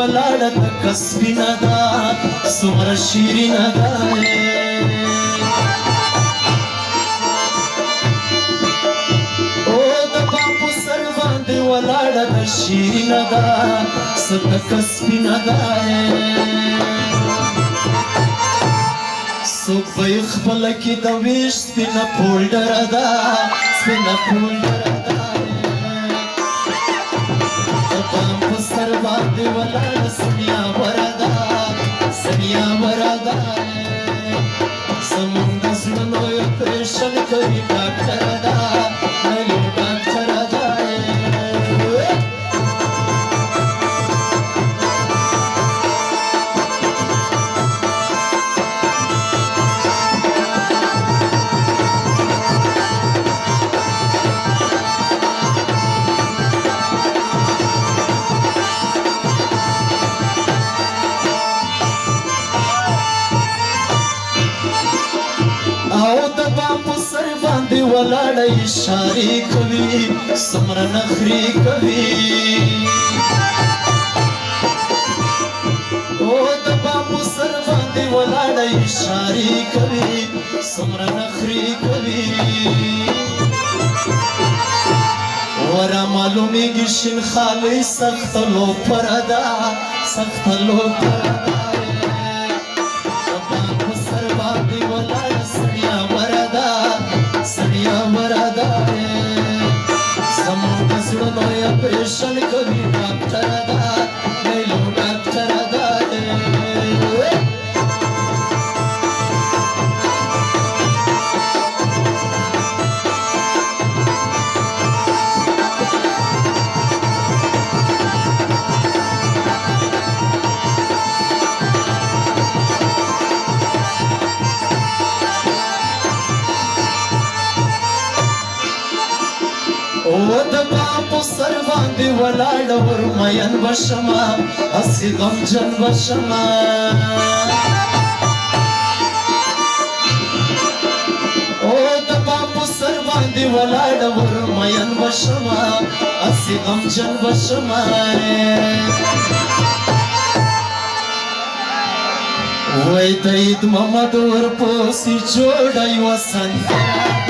ولاړه د کسبینه ده څومره شیرینه ده او د بام په سر باندې ولاړه د شیرینه ده څه د کسبینه ده څوک به یې خپله کې د ویش سپینه پولډره ده سپینه پولډره ده بام په سر باندې ولاړه سنیا وره ده سنیا وره ده زمونږ د زړونو یې پریشان کوي ډاکټره ده نلو ډاکټره ده او د بام په سر باندې ولاړه اشارې کوي څومره نخرې کوي او د بام په سر باندې ولاړه اشارې کوي څومره نخرې کوي ورا معلومیږي شین خالۍ سخته لوپره ده سخته لوپره ده پریشان کوي ډاکټره ده لیلو ډاکټره ده او د بام په سر باندې ولاړه ورمین بشمه هسې غمجن بشمه او د بام په سر باندې ولاړه ورمین بشمه هسې غمجن بشمه وای د عید محمد ورپسې جوړه یوه سندره